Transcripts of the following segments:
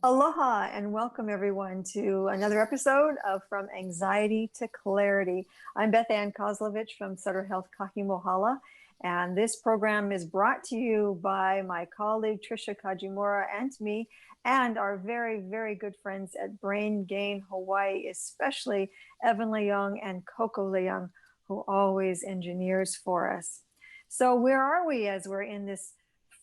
Aloha and welcome everyone to another episode of From Anxiety to Clarity. I'm Beth-Ann Kozlovich from Sutter Health Kahi, Mohala, and this program is brought to you by my colleague Trisha Kajimura and me, and our very, very good friends at Brain Gain Hawaii, especially Evan Leong and Koko Leong, who always engineers for us. So where are we as we're in this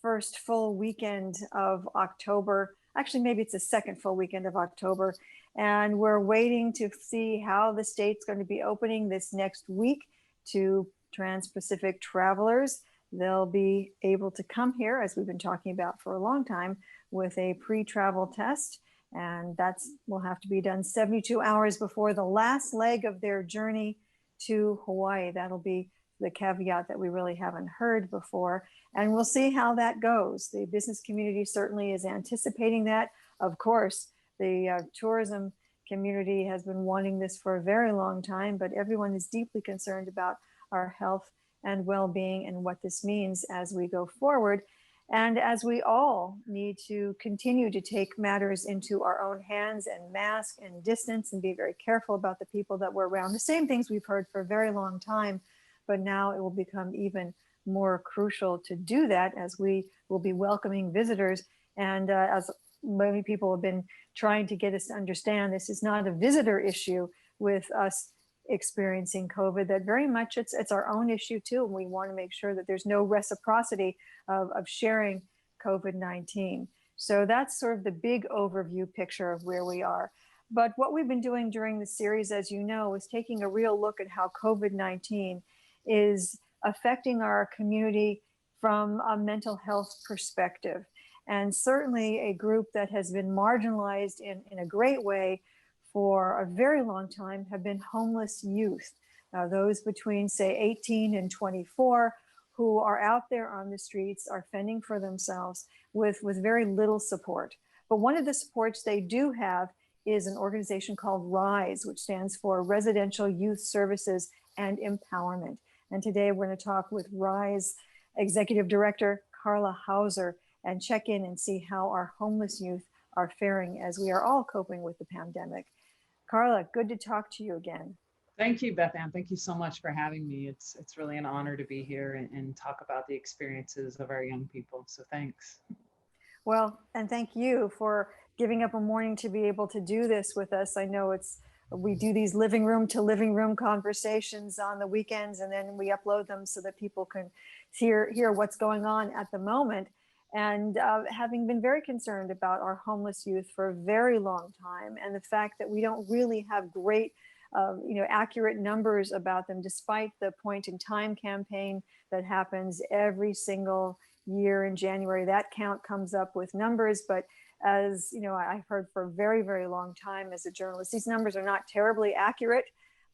first full weekend of October? Actually, maybe it's the second full weekend of October. And we're waiting to see how the state's going to be opening this next week to Trans-Pacific travelers. They'll be able to come here, as we've been talking about for a long time, with a pre-travel test. And that's will have to be done 72 hours before the last leg of their journey to Hawaii. That'll be the caveat that we really haven't heard before. And we'll see how that goes. The business community certainly is anticipating that. Of course, the tourism community has been wanting this for a very long time, but everyone is deeply concerned about our health and well-being and what this means as we go forward. And as we all need to continue to take matters into our own hands and mask and distance and be very careful about the people that we're around. The same things we've heard for a very long time, but now it will become even more crucial to do that as we will be welcoming visitors. And as many people have been trying to get us to understand, this is not a visitor issue with us experiencing COVID, that very much it's our own issue too. And we want to make sure that there's no reciprocity of sharing COVID-19. So that's sort of the big overview picture of where we are. But what we've been doing during the series, as you know, is taking a real look at how COVID-19 is affecting our community from a mental health perspective. And certainly a group that has been marginalized in a great way for a very long time have been homeless youth. Those between, say, 18 and 24 who are out there on the streets, are fending for themselves with very little support. But one of the supports they do have is an organization called RISE, which stands for Residential Youth Services and Empowerment. And today we're going to talk with RISE Executive Director Carla Houser and check in and see how our homeless youth are faring as we are all coping with the pandemic. Carla, good to talk to you again. Thank you, Beth-Ann. Thank you so much for having me. It's really an honor to be here and talk about the experiences of our young people. So thanks. Well, and thank you for giving up a morning to be able to do this with us. I know we do these living room to living room conversations on the weekends, and then we upload them so that people can hear what's going on at the moment. And having been very concerned about our homeless youth for a very long time, and the fact that we don't really have great, accurate numbers about them, despite the point in time campaign that happens every single year in January. That count comes up with numbers, but as you know, I've heard for a very, very long time as a journalist, these numbers are not terribly accurate.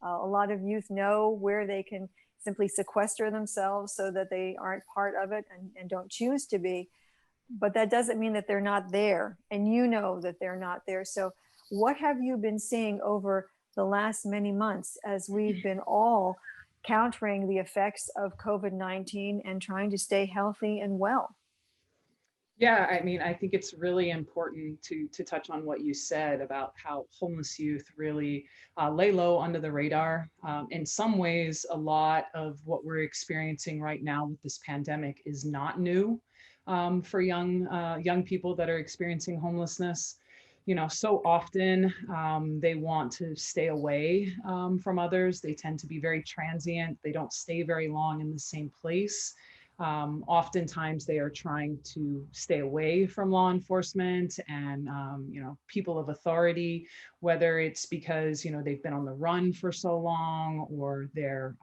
A lot of youth know where they can simply sequester themselves so that they aren't part of it and don't choose to be. But that doesn't mean that they're not there, and you know that they're not there. So what have you been seeing over the last many months as we've been all countering the effects of COVID-19 and trying to stay healthy and well? Yeah, I mean, I think it's really important to touch on what you said about how homeless youth really lay low under the radar. In some ways, a lot of what we're experiencing right now with this pandemic is not new for young people that are experiencing homelessness. You know, so often they want to stay away from others. They tend to be very transient. They don't stay very long in the same place. Oftentimes they are trying to stay away from law enforcement and people of authority, whether it's because they've been on the run for so long, or they're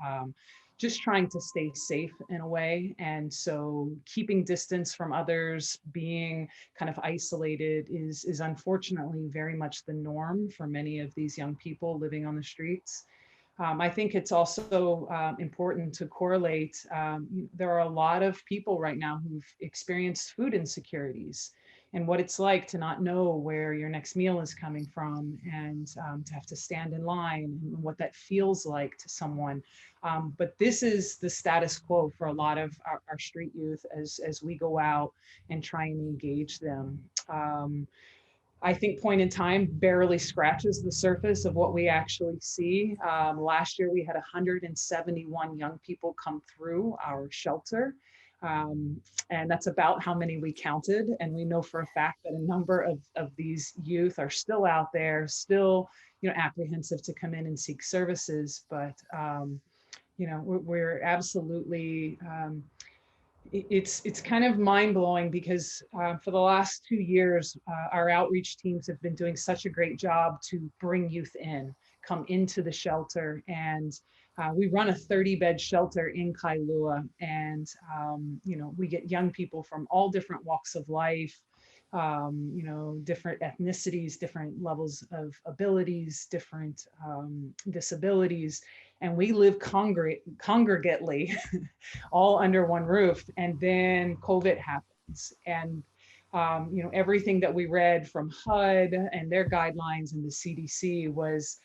just trying to stay safe in a way. And so keeping distance from others, being kind of isolated is unfortunately very much the norm for many of these young people living on the streets. I think it's also important to correlate. There are a lot of people right now who've experienced food insecurities and what it's like to not know where your next meal is coming from, and to have to stand in line, and what that feels like to someone. But this is the status quo for a lot of our street youth as we go out and try and engage them. I think point in time barely scratches the surface of what we actually see. Last year, we had 171 young people come through our shelter. Um, and that's about how many we counted. And we know for a fact that a number of these youth are still out there, still, apprehensive to come in and seek services. But, we're absolutely, it's kind of mind blowing because for the last 2 years, our outreach teams have been doing such a great job to bring youth in, come into the shelter, and we run a 30-bed shelter in Kailua, and we get young people from all different walks of life, different ethnicities, different levels of abilities, different disabilities, and we live congregately all under one roof. And then COVID happens. And, everything that we read from HUD and their guidelines and the CDC was,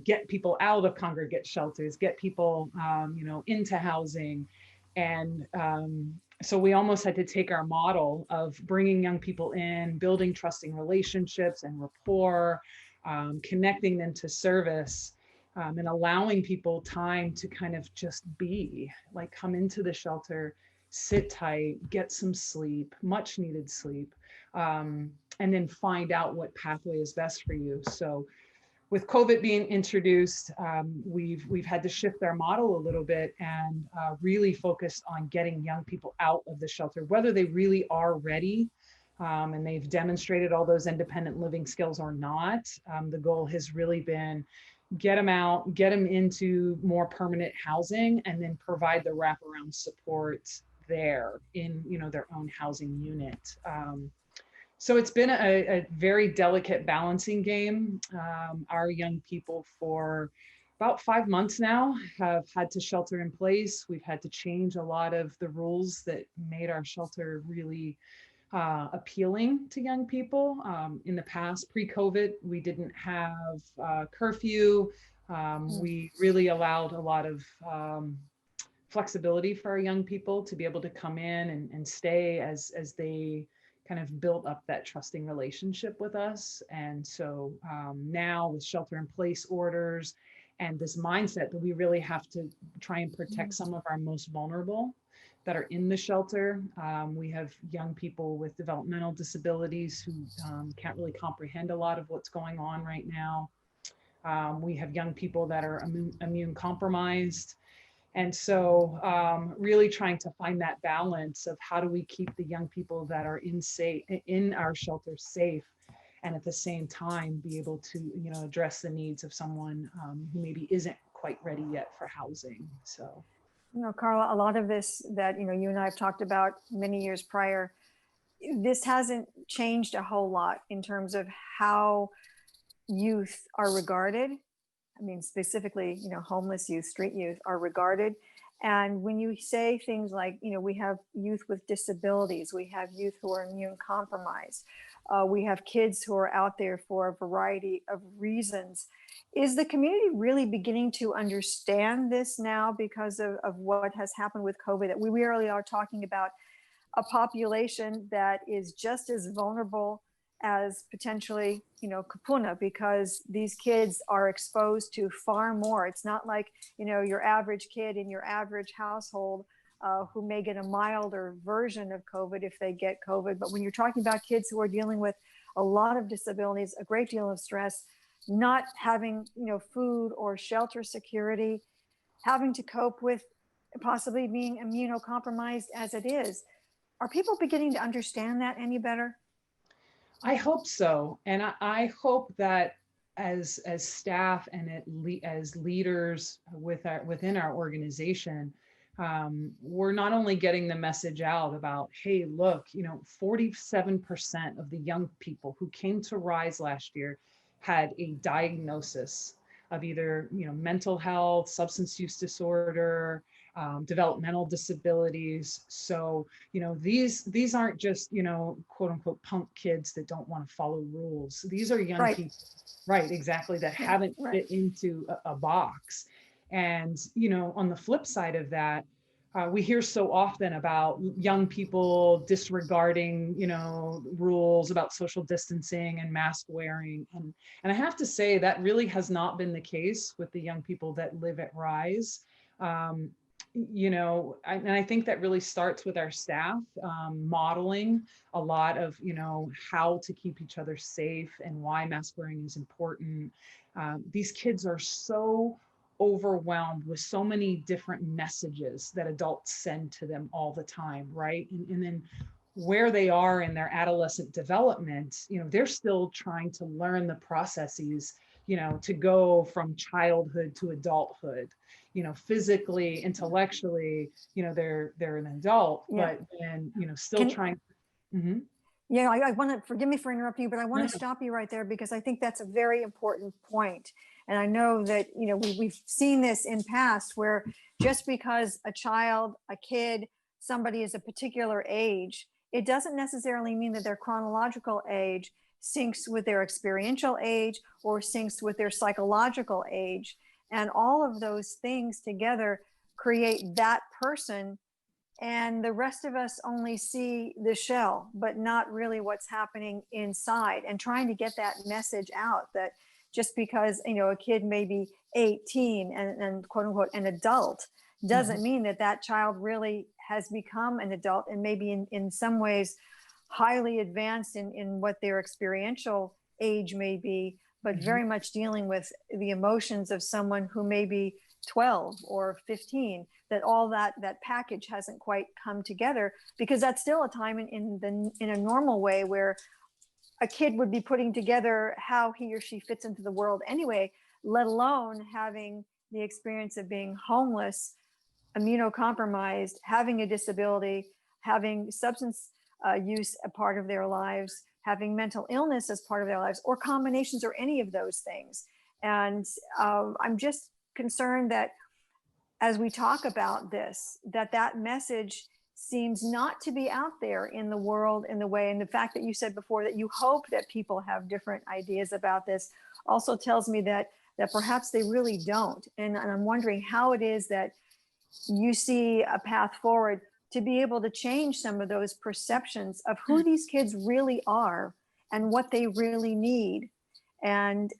get people out of congregate shelters, get people, into housing. And so we almost had to take our model of bringing young people in, building trusting relationships and rapport, connecting them to service, and allowing people time to kind of just be, like, come into the shelter, sit tight, get some sleep, much needed sleep, and then find out what pathway is best for you. So with COVID being introduced, we've had to shift our model a little bit and really focus on getting young people out of the shelter, whether they really are ready, and they've demonstrated all those independent living skills or not. The goal has really been get them out, get them into more permanent housing, and then provide the wraparound support there in, their own housing unit. So it's been a very delicate balancing game. Our young people for about 5 months now have had to shelter in place. We've had to change a lot of the rules that made our shelter really appealing to young people. In the past, pre-COVID, we didn't have curfew. We really allowed a lot of flexibility for our young people to be able to come in and stay as they kind of built up that trusting relationship with us. And so now with shelter in place orders and this mindset that we really have to try and protect some of our most vulnerable that are in the shelter. We have young people with developmental disabilities who can't really comprehend a lot of what's going on right now. We have young people that are immune compromised. And so really trying to find that balance of how do we keep the young people that are in our shelter safe, and at the same time be able to, address the needs of someone who maybe isn't quite ready yet for housing. So. Carla, a lot of this that, you and I have talked about many years prior, this hasn't changed a whole lot in terms of how youth are regarded. I mean, specifically, homeless youth, street youth are regarded. And when you say things like, we have youth with disabilities, we have youth who are immune compromised, we have kids who are out there for a variety of reasons. Is the community really beginning to understand this now because of what has happened with COVID? That we really are talking about a population that is just as vulnerable as potentially, kupuna, because these kids are exposed to far more. It's not like, your average kid in your average household who may get a milder version of COVID if they get COVID. But when you're talking about kids who are dealing with a lot of disabilities, a great deal of stress, not having, food or shelter security, having to cope with possibly being immunocompromised as it is, are people beginning to understand that any better? I hope so. And I hope that as staff and as leaders within our organization, we're not only getting the message out about, hey, look, 47% of the young people who came to RISE last year had a diagnosis of either, mental health, substance use disorder, developmental disabilities. So, these aren't just, quote unquote, punk kids that don't want to follow rules. These are young people, right? Exactly. That haven't fit into a box. And, on the flip side of that, we hear so often about young people disregarding, rules about social distancing and mask wearing. And I have to say that really has not been the case with the young people that live at Rise. Um, and I think that really starts with our staff modeling a lot of, how to keep each other safe and why mask wearing is important. These kids are so overwhelmed with so many different messages that adults send to them all the time, right? And then where they are in their adolescent development, they're still trying to learn the processes, to go from childhood to adulthood, physically, intellectually, they're an adult, Yeah. but then, still trying. Mhm. Yeah, I want to, forgive me for interrupting you, but I want No, to stop you right there because I think that's a very important point. And I know that, we've seen this in past where just because a child, a kid, somebody is a particular age, it doesn't necessarily mean that their chronological age syncs with their experiential age or syncs with their psychological age. And all of those things together create that person, and the rest of us only see the shell but not really what's happening inside, and trying to get that message out that just because a kid may be 18 and quote unquote an adult doesn't mean that that child really has become an adult, and maybe in some ways highly advanced in what their experiential age may be, but very much dealing with the emotions of someone who may be 12 or 15, that all that package hasn't quite come together, because that's still a time in a normal way where a kid would be putting together how he or she fits into the world anyway, let alone having the experience of being homeless, immunocompromised, having a disability, having substance use a part of their lives, having mental illness as part of their lives, or combinations or any of those things. And I'm just concerned that as we talk about this, that message seems not to be out there in the world in the way, and the fact that you said before that you hope that people have different ideas about this also tells me that perhaps they really don't. And I'm wondering how it is that you see a path forward to be able to change some of those perceptions of who these kids really are and what they really need. And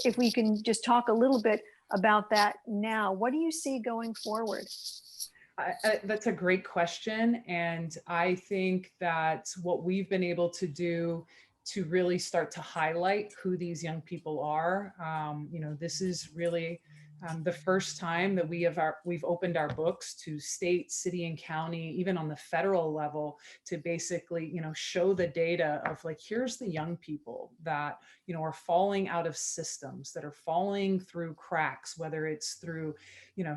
if we can just talk a little bit about that now, what do you see going forward? That's a great question. And I think that what we've been able to do to really start to highlight who these young people are, this is really the first time that we've opened our books to state, city, and county, even on the federal level, to basically, show the data of like, here's the young people that, are falling out of systems, that are falling through cracks, whether it's through,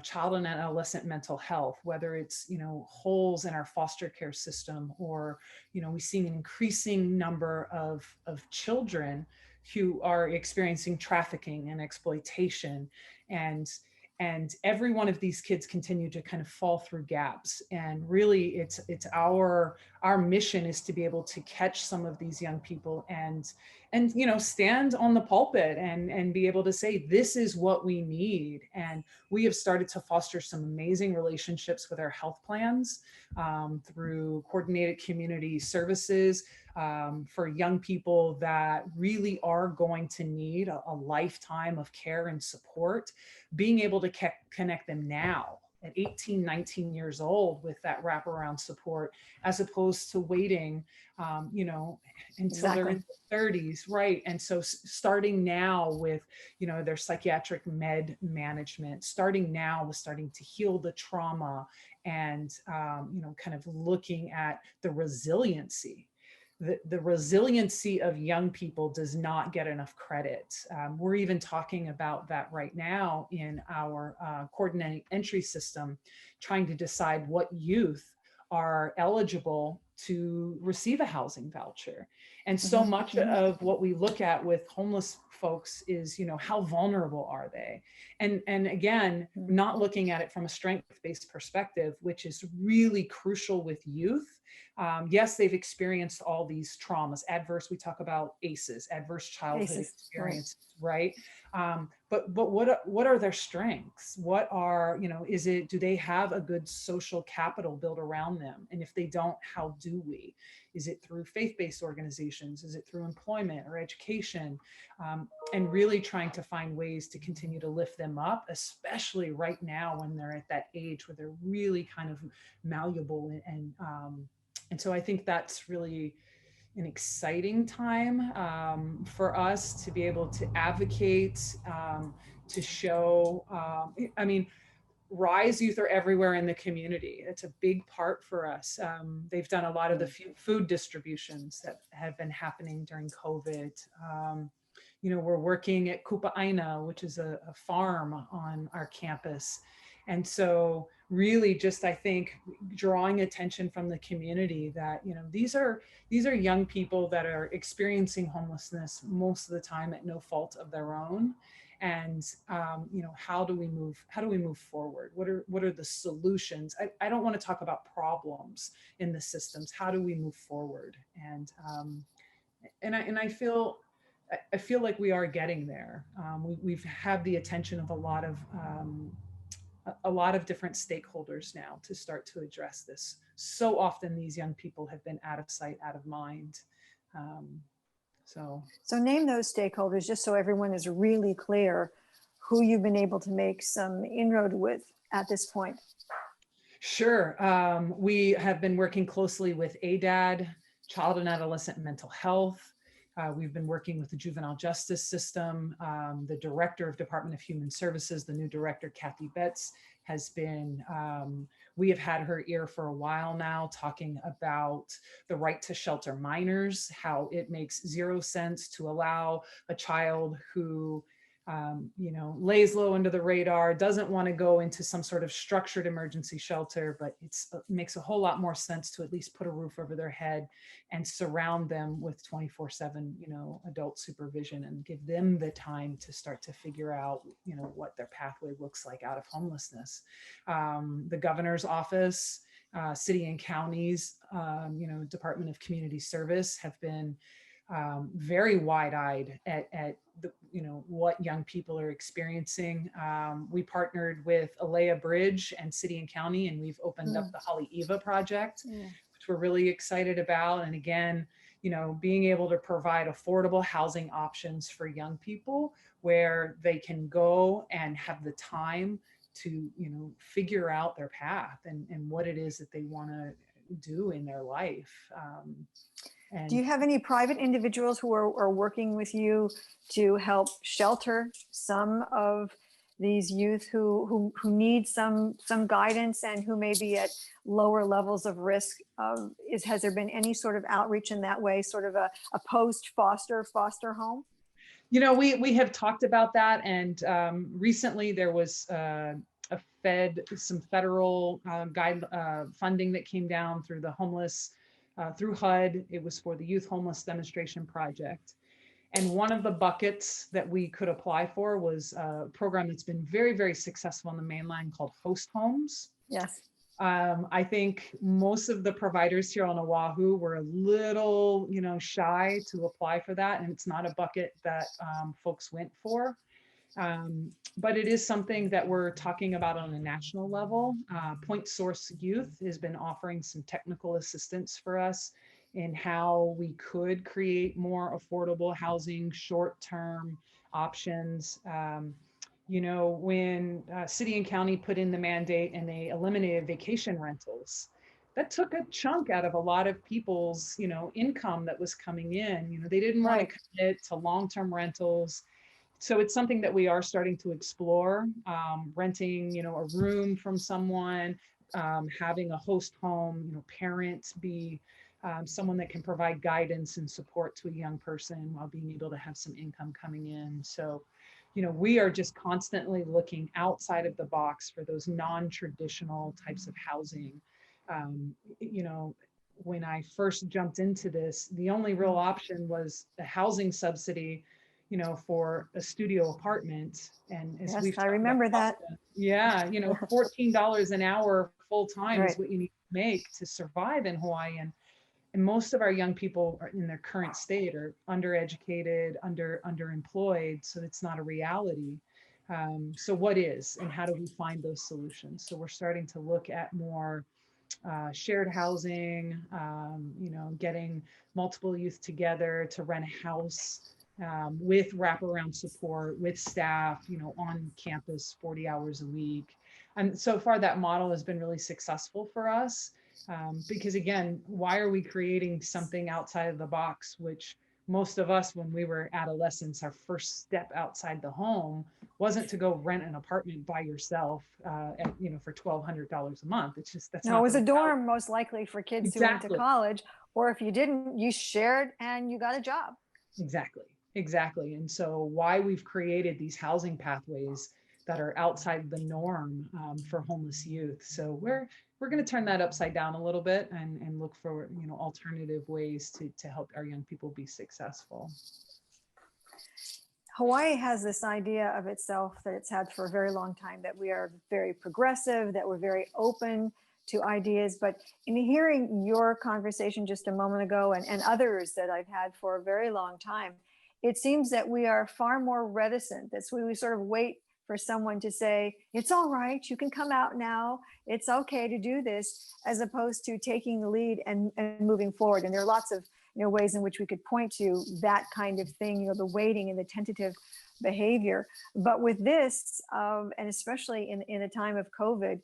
child and adolescent mental health, whether it's, holes in our foster care system, or, we see an increasing number of children who are experiencing trafficking and exploitation, and every one of these kids continue to kind of fall through gaps. And really it's our mission is to be able to catch some of these young people and stand on the pulpit and be able to say, this is what we need. And we have started to foster some amazing relationships with our health plans through coordinated community services for young people that really are going to need a lifetime of care and support, being able to connect them now at 18, 19 years old with that wraparound support, as opposed to waiting, until they're in their 30s, right? And so starting now with, their psychiatric med management, starting now with starting to heal the trauma, and, kind of looking at the resiliency. The resiliency of young people does not get enough credit. We're even talking about that right now in our coordinated entry system, trying to decide what youth are eligible to receive a housing voucher. And so much of what we look at with homeless folks is, how vulnerable are they? And again, not looking at it from a strength-based perspective, which is really crucial with youth. Yes, they've experienced all these traumas, we talk about ACEs, adverse childhood experiences, right? but what are their strengths? What are, do they have a good social capital built around them? And if they don't, how do we? Is it through faith-based organizations? Is it through employment or education? And really trying to find ways to continue to lift them up, especially right now when they're at that age where they're really kind of malleable. And so I think that's really an exciting time for us to be able to advocate, to show. I mean, Rise Youth are everywhere in the community. It's a big part for us. They've done a lot of the food distributions that have been happening during COVID. We're working at Kupa Aina, which is a farm on our campus. And so really just, I think, drawing attention from the community that, these are young people that are experiencing homelessness most of the time at no fault of their own. And how do we move forward? What are the solutions? I don't want to talk about problems in the systems. How do we move forward? And I feel like we are getting there. We've had the attention of a lot of different stakeholders now to start to address this. So often these young people have been out of sight, out of mind. So name those stakeholders just so everyone is really clear who you've been able to make some inroad with at this point. Sure. We have been working closely with ADAD, Child and Adolescent Mental Health. We've been working with the juvenile justice system. The director of Department of Human Services, the new director, Kathy Betts, has been, we have had her ear for a while now, talking about the right to shelter minors, how it makes zero sense to allow a child who lays low under the radar, doesn't want to go into some sort of structured emergency shelter, but it makes a whole lot more sense to at least put a roof over their head and surround them with 24/7, adult supervision, and give them the time to start to figure out, what their pathway looks like out of homelessness. The governor's office, city and counties, Department of Community Service have been very wide-eyed at the, what young people are experiencing. We partnered with Alea Bridge and City and County, and we've opened up the Holly Eva project, which we're really excited about. And again, being able to provide affordable housing options for young people where they can go and have the time to, figure out their path and what it is that they want to do in their life. Do you have any private individuals who are working with you to help shelter some of these youth who need some guidance and who may be at lower levels of risk? Has there been any sort of outreach in that way, sort of a post-foster home? We have talked about that, and recently there was some federal funding that came down through the homeless. Through HUD. It was for the Youth Homeless Demonstration Project. And one of the buckets that we could apply for was a program that's been very, very successful on the mainline called Host Homes. Yes. I think most of the providers here on Oahu were a little, shy to apply for that. And it's not a bucket that folks went for. But it is something that we're talking about on a national level. Point Source Youth has been offering some technical assistance for us in how we could create more affordable housing, short-term options. When City and County put in the mandate and they eliminated vacation rentals, that took a chunk out of a lot of people's, income that was coming in. They didn't want to commit to long-term rentals. So it's something that we are starting to explore, renting, a room from someone, having a host home, parents be someone that can provide guidance and support to a young person while being able to have some income coming in. So, we are just constantly looking outside of the box for those non-traditional types of housing. When I first jumped into this, the only real option was a housing subsidy for a studio apartment. And as yes, I remember that. Yeah, $14 an hour full time is what you need to make to survive in Hawaii. And most of our young people are in their current state are undereducated, underemployed. So it's not a reality. So what is, and how do we find those solutions? So we're starting to look at more shared housing, getting multiple youth together to rent a house, with wraparound support, with staff, on campus 40 hours a week. And so far that model has been really successful for us, because again, why are we creating something outside of the box, which most of us, when we were adolescents, our first step outside the home wasn't to go rent an apartment by yourself, for $1,200 a month. It's just, that's No, it not was the a reality. dorm, most likely for kids who went to Exactly. college, or if you didn't, you shared and you got a job. Exactly. Exactly. And so why we've created these housing pathways that are outside the norm, for homeless youth. So we're going to turn that upside down a little bit, and look for, alternative ways to help our young people be successful. Hawaii has this idea of itself that it's had for a very long time, that we are very progressive, that we're very open to ideas. But in hearing your conversation just a moment ago, and others that I've had for a very long time, it seems that we are far more reticent. That's why we sort of wait for someone to say, it's all right, you can come out now, it's okay to do this, as opposed to taking the lead and moving forward. And there are lots of ways in which we could point to that kind of thing, the waiting and the tentative behavior. But with this, and especially in a time of COVID,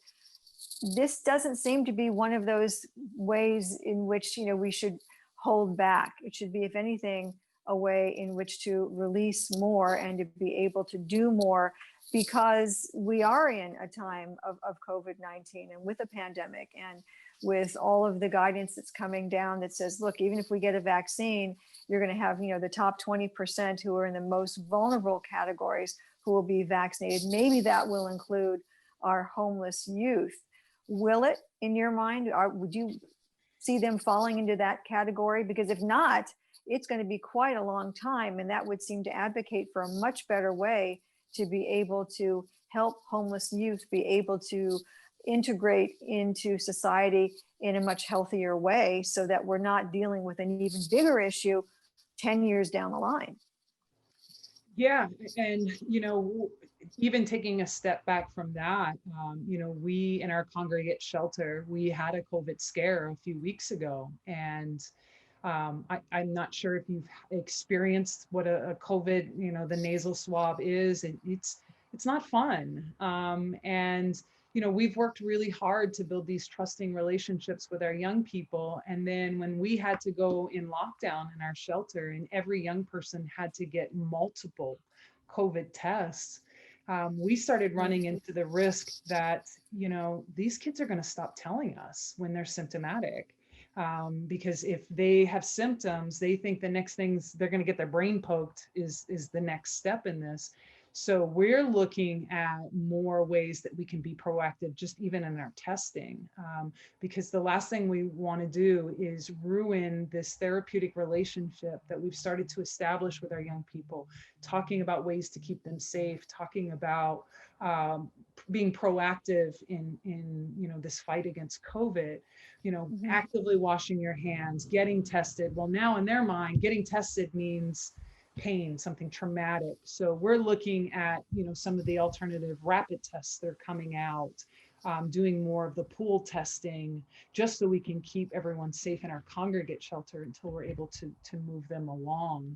this doesn't seem to be one of those ways in which we should hold back. It should be, if anything, a way in which to release more and to be able to do more, because we are in a time of COVID-19 and with a pandemic, and with all of the guidance that's coming down that says, look, even if we get a vaccine, you're going to have the top 20% who are in the most vulnerable categories who will be vaccinated. Maybe that will include our homeless youth. Will it, in your mind? Would you see them falling into that category? Because if not, it's going to be quite a long time, and that would seem to advocate for a much better way to be able to help homeless youth be able to integrate into society in a much healthier way, so that we're not dealing with an even bigger issue 10 years down the line. Yeah. And, even taking a step back from that, we in our congregate shelter, we had a COVID scare a few weeks ago. And I'm not sure if you've experienced what a COVID, the nasal swab is, and it's not fun. And we've worked really hard to build these trusting relationships with our young people. And then when we had to go in lockdown in our shelter, and every young person had to get multiple COVID tests, we started running into the risk that, these kids are going to stop telling us when they're symptomatic. Because if they have symptoms, they think the next things they're going to get their brain poked is the next step in this. So we're looking at more ways that we can be proactive, just even in our testing, because the last thing we want to do is ruin this therapeutic relationship that we've started to establish with our young people, talking about ways to keep them safe, talking about being proactive in this fight against COVID, actively washing your hands, getting tested. Well, now in their mind, getting tested means pain, something traumatic. So we're looking at, some of the alternative rapid tests that are coming out, doing more of the pool testing, just so we can keep everyone safe in our congregate shelter until we're able to move them along.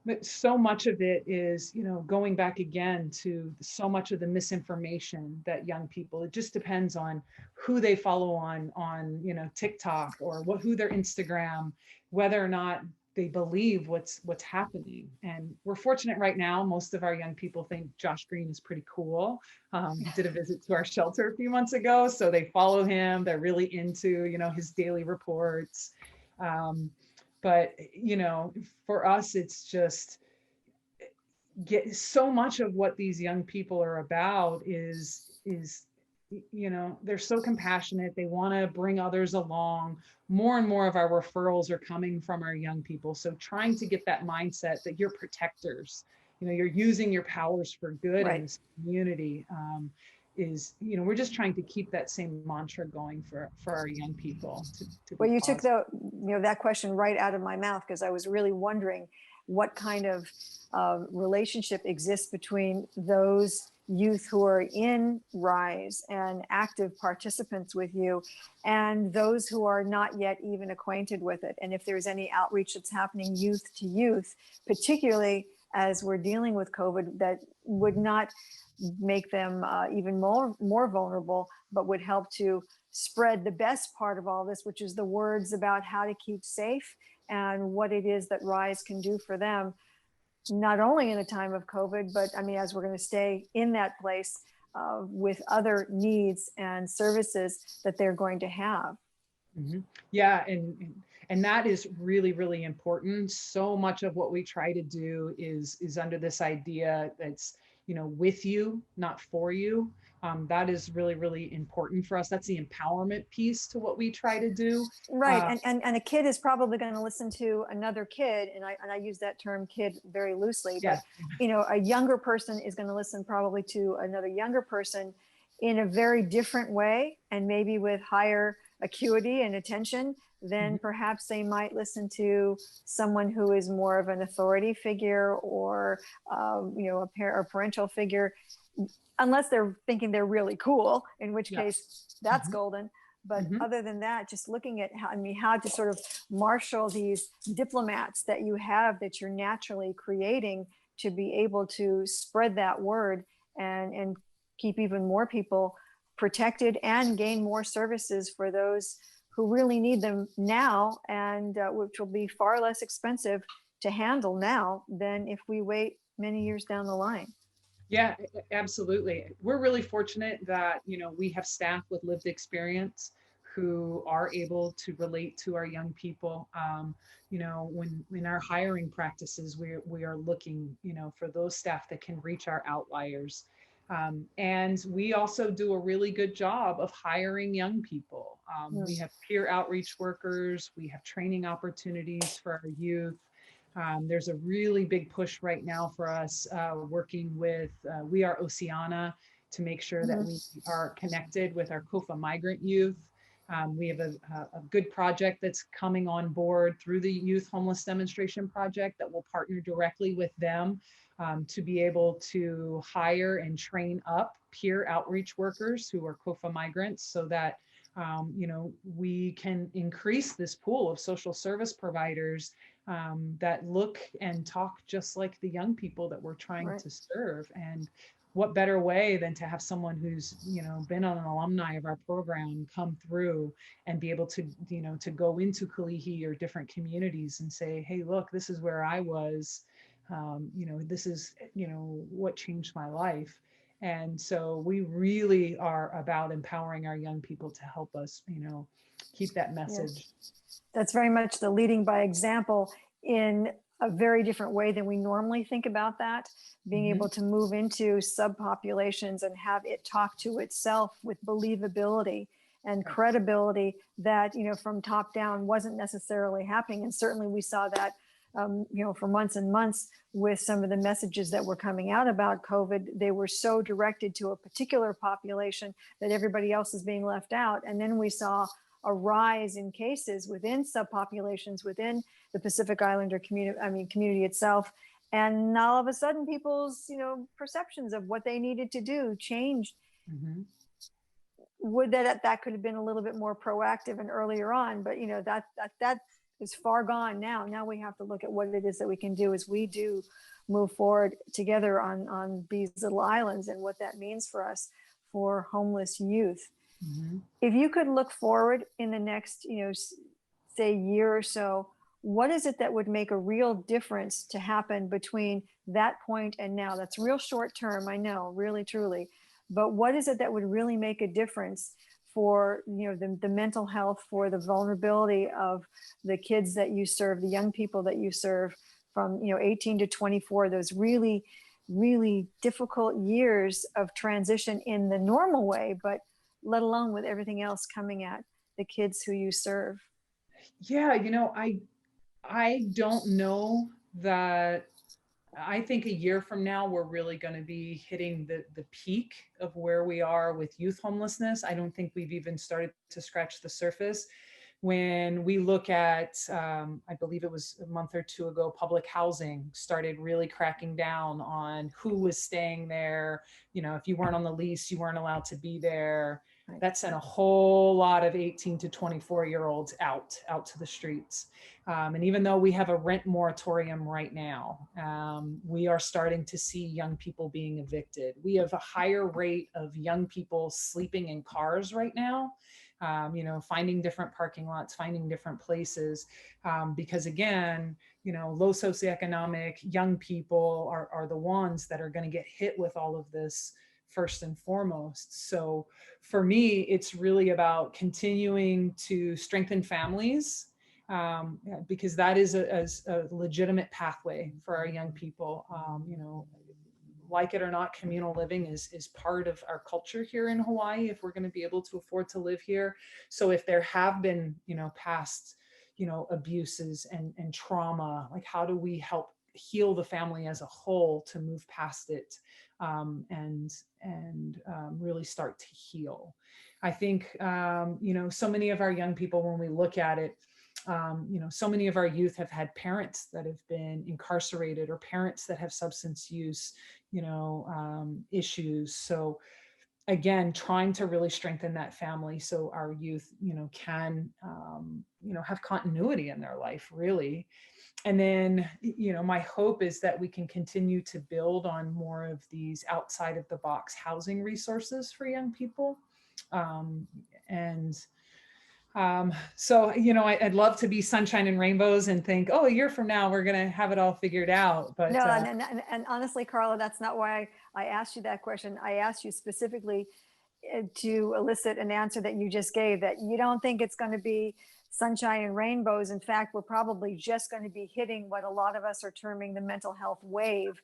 But so much of it is, going back again to so much of the misinformation that young people, it just depends on who they follow on TikTok, or who their Instagram, whether or not they believe what's happening. And we're fortunate right now, most of our young people think Josh Green is pretty cool. He did a visit to our shelter a few months ago, so they follow him. They're really into, his daily reports. But, for us, it's just get so much of what these young people are about is, they're so compassionate. They want to bring others along. More and more of our referrals are coming from our young people. So trying to get that mindset that you're protectors, you're using your powers for good in this community, is, we're just trying to keep that same mantra going for our young people. Well, you took that question right out of my mouth, because I was really wondering what kind of relationship exists between those youth who are in RISE and active participants with you and those who are not yet even acquainted with it. And if there's any outreach that's happening youth to youth, particularly as we're dealing with COVID, that would not make them even more vulnerable, but would help to spread the best part of all this, which is the words about how to keep safe and what it is that RISE can do for them, not only in a time of COVID, but I mean, as we're going to stay in that place with other needs and services that they're going to have. Mm-hmm. Yeah, and that is really, really important. So much of what we try to do is under this idea that's, you know, with you, not for you. That is really, really important for us. That's the empowerment piece to what we try to do. Right, and a kid is probably going to listen to another kid, and I use that term "kid" very loosely. But Yes. you know, a younger person is going to listen probably to another younger person in a very different way, and maybe with higher acuity and attention than perhaps they might listen to someone who is more of an authority figure or you know, a parental figure, unless they're thinking they're really cool, in which case that's golden. But other than that, just looking at how, I mean, how to sort of marshal these diplomats that you have, that you're naturally creating to be able to spread that word and keep even more people protected and gain more services for those who really need them now, and which will be far less expensive to handle now than if we wait many years down the line. Yeah, absolutely. We're really fortunate that, you know, we have staff with lived experience who are able to relate to our young people. You know, when in our hiring practices, we are looking, you know, for those staff that can reach our outliers. And we also do a really good job of hiring young people. We have peer outreach workers, we have training opportunities for our youth. There's a really big push right now for us working with We Are Oceana to make sure that we are connected with our COFA migrant youth. We have a good project that's coming on board through the Youth Homeless Demonstration Project that will partner directly with them to be able to hire and train up peer outreach workers who are COFA migrants so that you know, we can increase this pool of social service providers that look and talk just like the young people that we're trying to serve. And what better way than to have someone who's, you know, been an alumni of our program come through and be able to, you know, to go into Kalihi or different communities and say, hey, look, this is where I was, you know, this is, you know, what changed my life. And so we really are about empowering our young people to help us, you know, keep that message. Yes. That's very much the leading by example in a very different way than we normally think about that, being able to move into subpopulations and have it talk to itself with believability and credibility that, you know, from top down wasn't necessarily happening. And certainly we saw that, you know, for months and months with some of the messages that were coming out about COVID. They were so directed to a particular population that everybody else is being left out. And then we saw a rise in cases within subpopulations within the Pacific Islander community itself. And all of a sudden people's, you know, perceptions of what they needed to do changed. Would that could have been a little bit more proactive and earlier on, but you know, that is far gone now. Now we have to look at what it is that we can do as we do move forward together on these little islands and what that means for us for homeless youth. If you could look forward in the next, you know, say year or so, what is it that would make a real difference to happen between that point and now? That's real short term, I know, really, truly. But what is it that would really make a difference for, you know, the mental health, for the vulnerability of the kids that you serve, the young people that you serve from, you know, 18 to 24, those really, really difficult years of transition in the normal way, but let alone with everything else coming at the kids who you serve? Yeah, you know, I don't know that. I think a year from now, we're really going to be hitting the peak of where we are with youth homelessness. I don't think we've even started to scratch the surface. when we look at, I believe it was a month or two ago, public housing started really cracking down on who was staying there. You know, if you weren't on the lease, you weren't allowed to be there. Right. That sent a whole lot of 18 to 24-year-olds out to the streets. And even though we have a rent moratorium right now, we are starting to see young people being evicted. We have a higher rate of young people sleeping in cars right now. You know, finding different parking lots, finding different places, because again, you know, low socioeconomic young people are the ones that are going to get hit with all of this first and foremost. So for me, it's really about continuing to strengthen families, because that is a legitimate pathway for our young people. You know, like it or not, communal living is part of our culture here in Hawaii if we're going to be able to afford to live here. So if there have been, you know, past, you know, abuses and trauma, like how do we help heal the family as a whole to move past it, and really start to heal. I think, you know, so many of our young people, when we look at it, you know, so many of our youth have had parents that have been incarcerated or parents that have substance use, you know, issues. So again, trying to really strengthen that family so our youth, you know, can, you know, have continuity in their life, really. And then, you know, my hope is that we can continue to build on more of these outside of the box housing resources for young people. And so, you know, I'd love to be sunshine and rainbows and think, oh, a year from now, we're going to have it all figured out. But No, and honestly, Carla, that's not why I asked you that question. I asked you specifically to elicit an answer that you just gave, that you don't think it's going to be sunshine and rainbows. In fact, we're probably just going to be hitting what a lot of us are terming the mental health wave.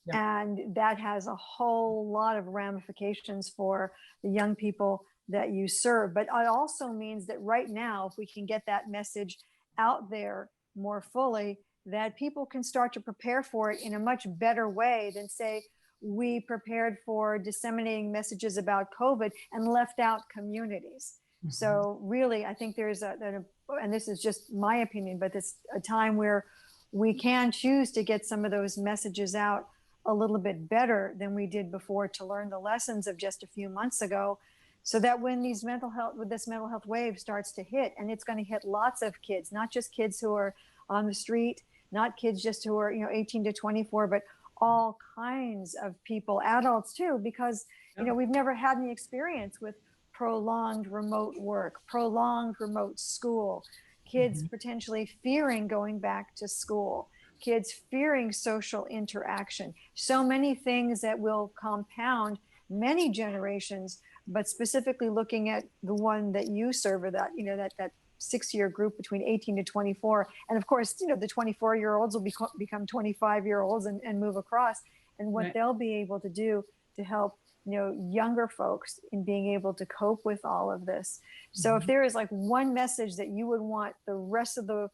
Yeah. And that has a whole lot of ramifications for the young people that you serve. But it also means that right now, if we can get that message out there more fully, that people can start to prepare for it in a much better way than, say, we prepared for disseminating messages about COVID and left out communities. Mm-hmm. So really, I think there's and this is just my opinion, but it's a time where we can choose to get some of those messages out a little bit better than we did before, to learn the lessons of just a few months ago, so that when this mental health wave starts to hit, and it's going to hit lots of kids, not just kids who are on the street, not kids just who are, you know, 18 to 24, but all kinds of people, adults too, because, you know, we've never had any experience with prolonged remote work, prolonged remote school, kids potentially fearing going back to school, kids fearing social interaction, so many things that will compound many generations. But specifically looking at the one that you serve, or that, you know, that 6-year group between 18 to 24. And of course, you know, the 24-year-olds will become 25-year-olds and move across, and what they'll be able to do to help, you know, younger folks in being able to cope with all of this. So if there is like one message that you would want the rest of the,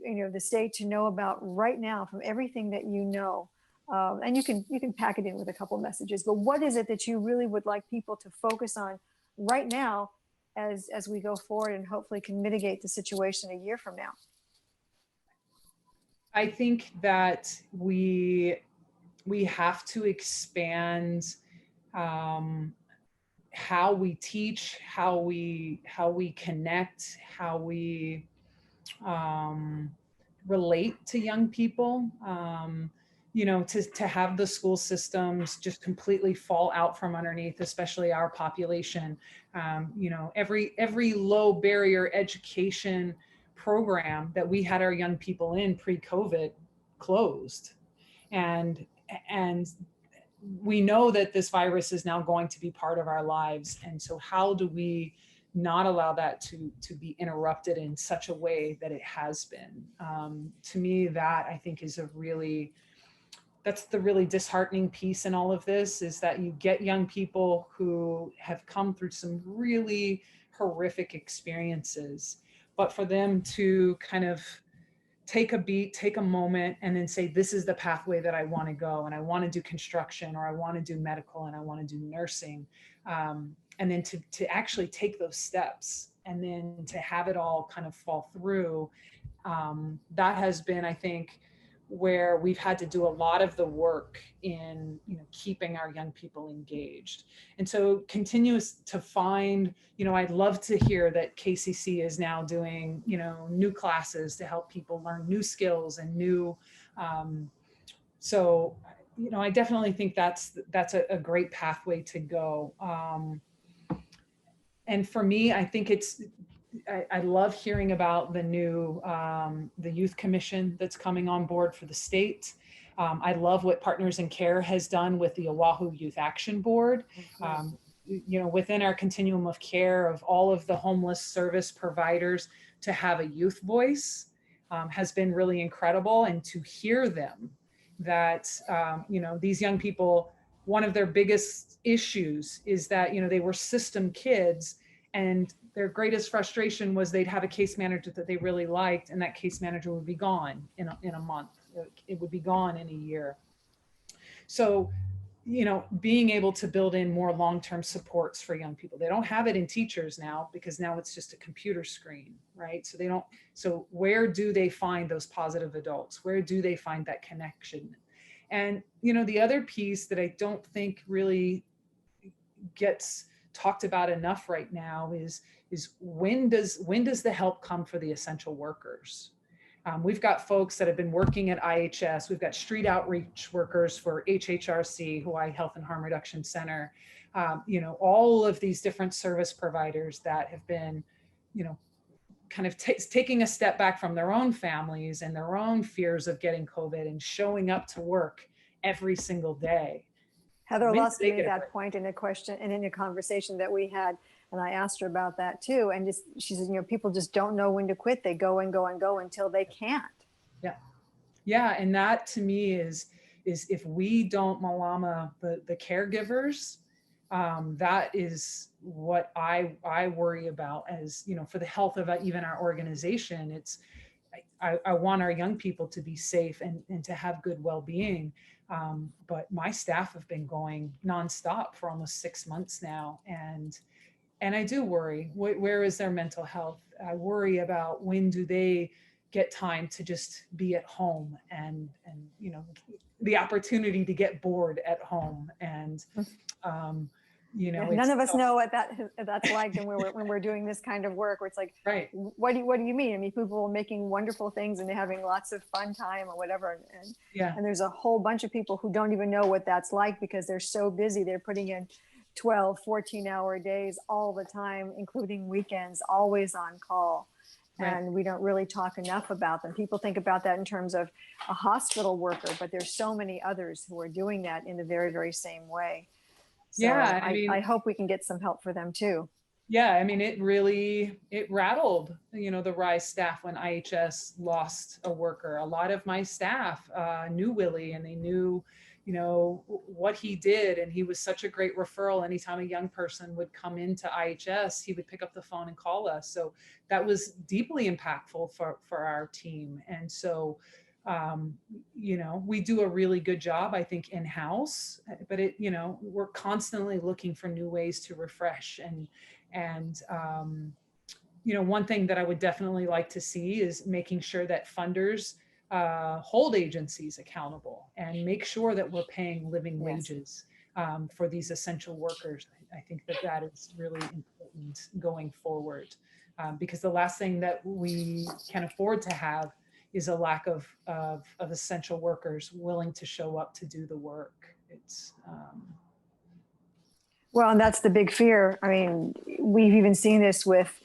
you know, the state to know about right now, from everything that you know, and you can pack it in with a couple of messages, but what is it that you really would like people to focus on right now as we go forward, and hopefully can mitigate the situation a year from now? I think that we have to expand how we teach, how we connect, how we relate to young people. You know, to have the school systems just completely fall out from underneath, especially our population. You know, every low barrier education program that we had our young people in pre-COVID closed. And we know that this virus is now going to be part of our lives. And so how do we not allow that to be interrupted in such a way that it has been? To me, that I think is that's the really disheartening piece in all of this, is that you get young people who have come through some really horrific experiences, but for them to kind of take a beat, take a moment, and then say, this is the pathway that I want to go, and I want to do construction, or I want to do medical, and I want to do nursing. And then to actually take those steps and then to have it all kind of fall through, that has been, I think, where we've had to do a lot of the work in, keeping our young people engaged. And so continuous to find, I'd love to hear that KCC is now doing, new classes to help people learn new skills and new, so, I definitely think that's a great pathway to go. And for me, I think I love hearing about the new, the youth commission that's coming on board for the state. I love what Partners in Care has done with the Oahu Youth Action Board. Within our continuum of care of all of the homeless service providers, to have a youth voice has been really incredible. And to hear them that, these young people, one of their biggest issues is that, they were system kids, and their greatest frustration was they'd have a case manager that they really liked, and that case manager would be gone in a month. It would be gone in a year. So, being able to build in more long-term supports for young people. They don't have it in teachers now, because now it's just a computer screen, right? So where do they find those positive adults? Where do they find that connection? And, the other piece that I don't think really gets talked about enough right now is when does the help come for the essential workers? We've got folks that have been working at IHS. We've got street outreach workers for HHRC, Hawaii Health and Harm Reduction Center. All of these different service providers that have been, kind of taking a step back from their own families and their own fears of getting COVID and showing up to work every single day. Heather Lusky made that point in a question and in a conversation that we had, and I asked her about that too. And she said, people just don't know when to quit. They go and go and go until they can't. Yeah. And that to me is if we don't malama the caregivers, that is what I worry about as, for the health of even our organization. I want our young people to be safe and to have good well-being. But my staff have been going nonstop for almost 6 months now. And I do worry, where is their mental health? I worry about when do they get time to just be at home and the opportunity to get bored at home. And, none of us know what that's like when we're doing this kind of work, where it's like, right. What do you mean? I mean, people are making wonderful things and they're having lots of fun time or whatever. And there's a whole bunch of people who don't even know what that's like, because they're so busy. They're putting in 12, 14-hour days all the time, including weekends, always on call. Right. And we don't really talk enough about them. People think about that in terms of a hospital worker, but there's so many others who are doing that in the very, very same way. So yeah, I hope we can get some help for them too. Yeah, I mean, it rattled, the RISE staff when IHS lost a worker. A lot of my staff knew Willie, and they knew, what he did. And he was such a great referral. Anytime a young person would come into IHS, he would pick up the phone and call us. So that was deeply impactful for our team. And so, we do a really good job, I think, in-house, but we're constantly looking for new ways to refresh. And one thing that I would definitely like to see is making sure that funders hold agencies accountable and make sure that we're paying living wages for these essential workers. I think that is really important going forward, because the last thing that we can afford to have is a lack of essential workers willing to show up to do the work. It's well, and that's the big fear. I mean, we've even seen this with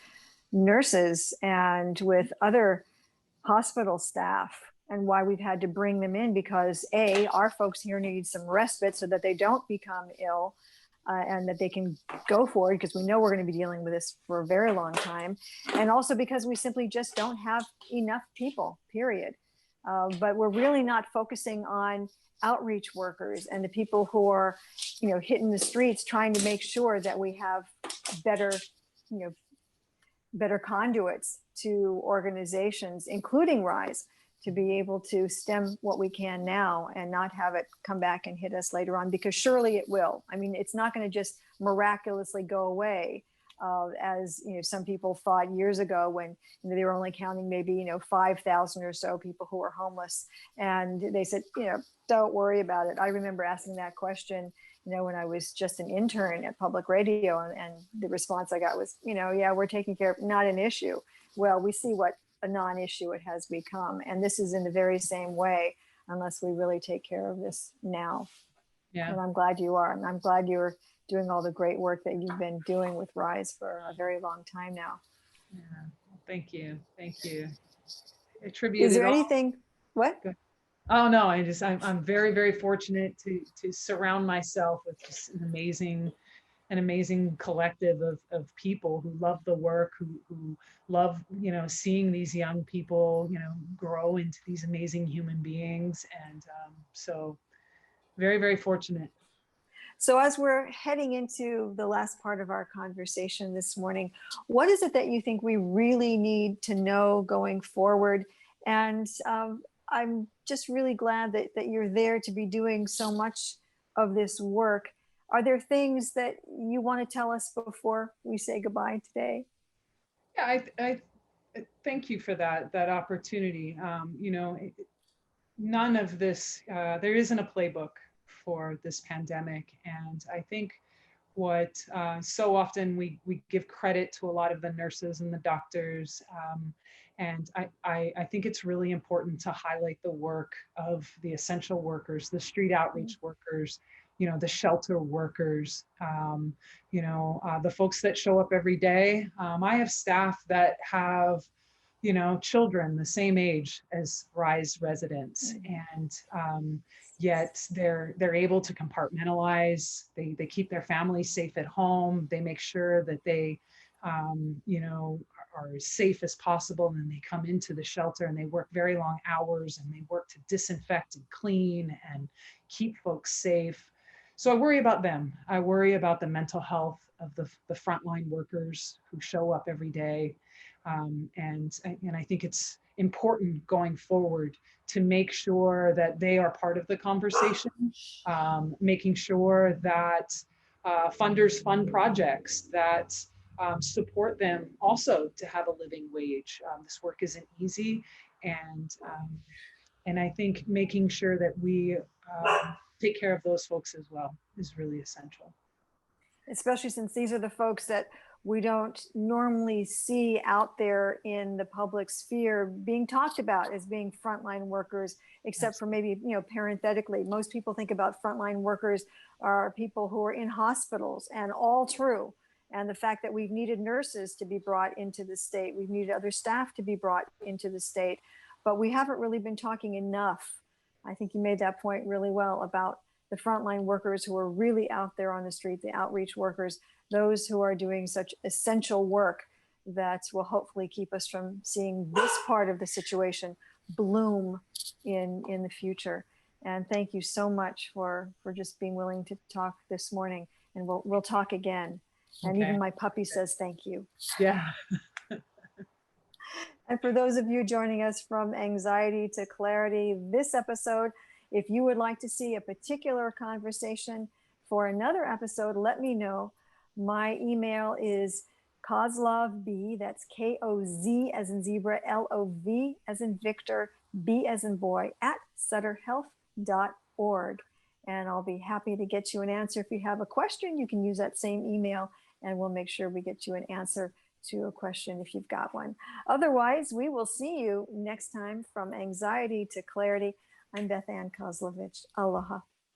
nurses and with other hospital staff, and why we've had to bring them in, because our folks here need some respite so that they don't become ill, and that they can go forward, because we know we're going to be dealing with this for a very long time. And also because we simply just don't have enough people, period. But we're really not focusing on outreach workers and the people who are, hitting the streets trying to make sure that we have better conduits to organizations, including RISE, to be able to stem what we can now and not have it come back and hit us later on, because surely it will. I mean, it's not going to just miraculously go away. as some people thought years ago when they were only counting maybe 5,000 or so people who were homeless, and they said don't worry about it. I remember asking that question when I was just an intern at public radio, and the response I got was yeah, we're taking care of, not an issue. Well, we see what a non-issue it has become, and this is in the very same way unless we really take care of this now. Yeah. And I'm glad you are, and I'm glad you're doing all the great work that you've been doing with RISE for a very long time now. Yeah. Well, thank you. Attributed Is there anything? What? Oh no, I'm very, very fortunate to surround myself with just an amazing collective of people who love the work, who love, seeing these young people, grow into these amazing human beings. And so very, very fortunate. So as we're heading into the last part of our conversation this morning, what is it that you think we really need to know going forward? And I'm just really glad that you're there to be doing so much of this work. Are there things that you want to tell us before we say goodbye today? Yeah, I thank you for that opportunity. None of this, there isn't a playbook for this pandemic. And I think what so often we give credit to a lot of the nurses and the doctors. And I think it's really important to highlight the work of the essential workers, the street outreach workers, the shelter workers, the folks that show up every day. I have staff that have children the same age as RISE residents, and yet they're able to compartmentalize. They keep their families safe at home. They make sure that they are as safe as possible, and then they come into the shelter and they work very long hours, and they work to disinfect and clean and keep folks safe. So I worry about them. I worry about the mental health of the frontline workers who show up every day. And I think it's important going forward to make sure that they are part of the conversation, making sure that funders fund projects that support them also to have a living wage. This work isn't easy, and I think making sure that we take care of those folks as well is really essential. Especially since these are the folks that we don't normally see out there in the public sphere being talked about as being frontline workers, except for maybe, parenthetically. Most people think about frontline workers are people who are in hospitals, and all true. And the fact that we've needed nurses to be brought into the state, we've needed other staff to be brought into the state, but we haven't really been talking enough. I think you made that point really well about the frontline workers who are really out there on the street, the outreach workers, those who are doing such essential work that will hopefully keep us from seeing this part of the situation bloom in the future. And thank you so much for just being willing to talk this morning, and we'll talk again. And Okay. Even my puppy says thank you. Yeah. And for those of you joining us from Anxiety to Clarity, this episode, if you would like to see a particular conversation for another episode, let me know. My email is kozlovb, that's K-O-Z as in zebra, L-O-V as in Victor, B as in boy, @sutterhealth.org. And I'll be happy to get you an answer. If you have a question, you can use that same email, and we'll make sure we get you an answer to a question if you've got one. Otherwise, we will see you next time from Anxiety to Clarity. I'm Beth-Ann Kozlovich. Aloha.